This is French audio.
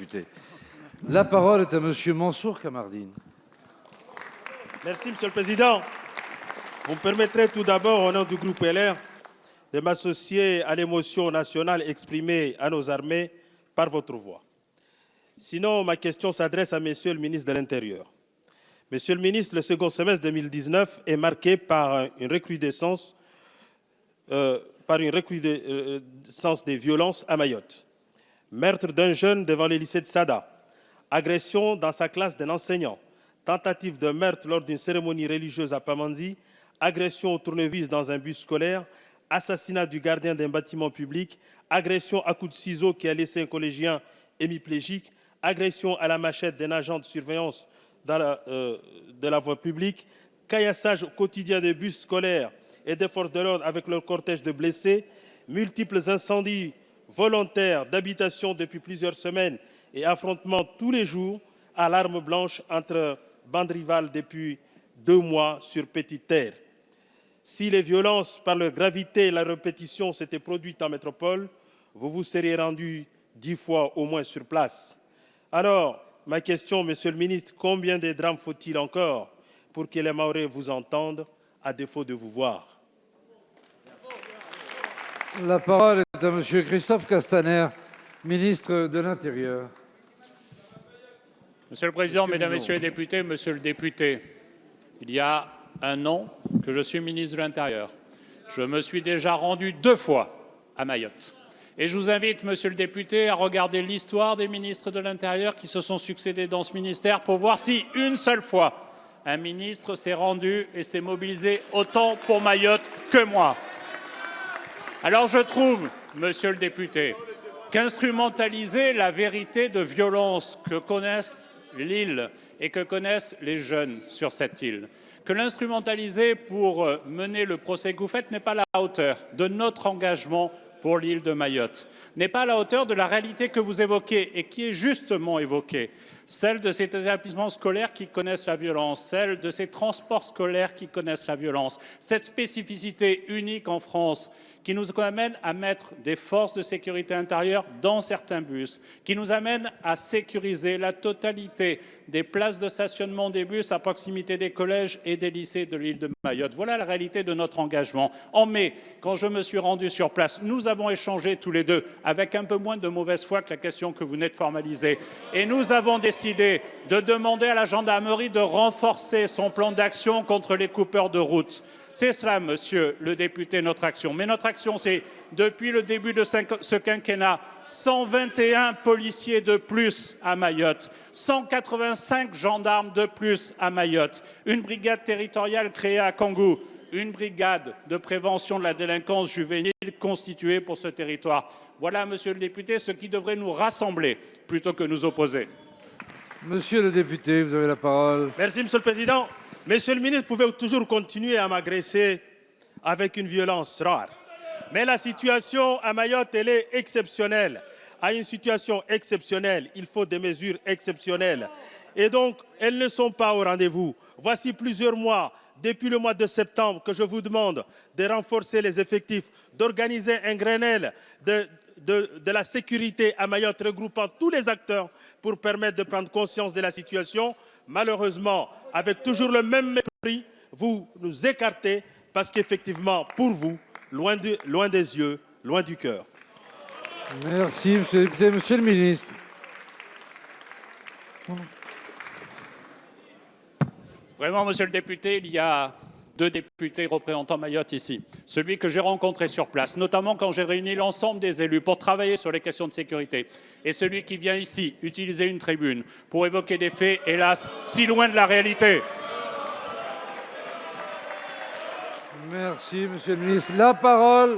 député. La parole est à Monsieur Mansour Kamardine. Merci, Monsieur le Président. Vous me permettrez tout d'abord, au nom du groupe LR, de m'associer à l'émotion nationale exprimée à nos armées par votre voix. Sinon, ma question s'adresse à Monsieur le ministre de l'Intérieur. Monsieur le ministre, le second semestre 2019 est marqué par une recrudescence des violences à Mayotte. Meurtre d'un jeune devant le lycée de Sada, agression dans sa classe d'un enseignant, tentative de meurtre lors d'une cérémonie religieuse à Pamandzi, agression au tournevis dans un bus scolaire, assassinat du gardien d'un bâtiment public, agression à coups de ciseaux qui a laissé un collégien hémiplégique, agression à la machette d'un agent de surveillance de la voie publique, caillassage quotidien des bus scolaires et des forces de l'ordre avec leur cortège de blessés, multiples incendies volontaires d'habitation depuis plusieurs semaines et affrontements tous les jours à l'arme blanche entre bandes rivales depuis 2 mois sur Petite Terre. Si les violences, par leur gravité et la répétition, s'étaient produites en métropole, vous vous seriez rendu 10 fois au moins sur place. Alors, ma question, Monsieur le ministre, combien de drames faut-il encore pour que les Mahorais vous entendent, à défaut de vous voir? La parole est à Monsieur Christophe Castaner, ministre de l'Intérieur. Monsieur le Président, Mesdames, Messieurs les députés, Monsieur le député, il y a un an que je suis ministre de l'Intérieur. Je me suis déjà rendu 2 fois à Mayotte. Et je vous invite, Monsieur le député, à regarder l'histoire des ministres de l'Intérieur qui se sont succédés dans ce ministère pour voir si, une seule fois, un ministre s'est rendu et s'est mobilisé autant pour Mayotte que moi. Alors je trouve, Monsieur le député, qu'instrumentaliser la vérité de violence que connaissent l'île et que connaissent les jeunes sur cette île, que l'instrumentaliser pour mener le procès que vous faites n'est pas à la hauteur de notre engagement pour l'île de Mayotte, n'est pas à la hauteur de la réalité que vous évoquez et qui est justement évoquée, celle de ces établissements scolaires qui connaissent la violence, celle de ces transports scolaires qui connaissent la violence, cette spécificité unique en France qui nous amène à mettre des forces de sécurité intérieure dans certains bus, qui nous amène à sécuriser la totalité des places de stationnement des bus à proximité des collèges et des lycées de l'île de Mayotte. Voilà la réalité de notre engagement. En mai, quand je me suis rendu sur place, nous avons échangé tous les deux avec un peu moins de mauvaise foi que la question que vous venez de formaliser. Et nous avons décidé de demander à la gendarmerie de renforcer son plan d'action contre les coupeurs de route. C'est cela, Monsieur le député, notre action. Mais notre action, c'est, depuis le début de ce quinquennat, 121 policiers de plus à Mayotte, 185 gendarmes de plus à Mayotte, une brigade territoriale créée à Kangou, une brigade de prévention de la délinquance juvénile constituée pour ce territoire. Voilà, Monsieur le député, ce qui devrait nous rassembler plutôt que nous opposer. Monsieur le député, vous avez la parole. Merci, Monsieur le Président. Monsieur le ministre, vous pouvez toujours continuer à m'agresser avec une violence rare. Mais la situation à Mayotte, elle est exceptionnelle. À une situation exceptionnelle, il faut des mesures exceptionnelles. Et donc, elles ne sont pas au rendez-vous. Voici plusieurs mois, depuis le mois de septembre, que je vous demande de renforcer les effectifs, d'organiser un Grenelle de la sécurité à Mayotte, regroupant tous les acteurs pour permettre de prendre conscience de la situation. Malheureusement, avec toujours le même mépris, vous nous écartez parce qu'effectivement, pour vous, loin des yeux, loin du cœur. Merci, Monsieur le député. Monsieur le ministre. Vraiment, Monsieur le député, il y a 2 députés représentant Mayotte ici. Celui que j'ai rencontré sur place, notamment quand j'ai réuni l'ensemble des élus pour travailler sur les questions de sécurité, et celui qui vient ici utiliser une tribune pour évoquer des faits, hélas, si loin de la réalité. Merci, Monsieur le ministre. La parole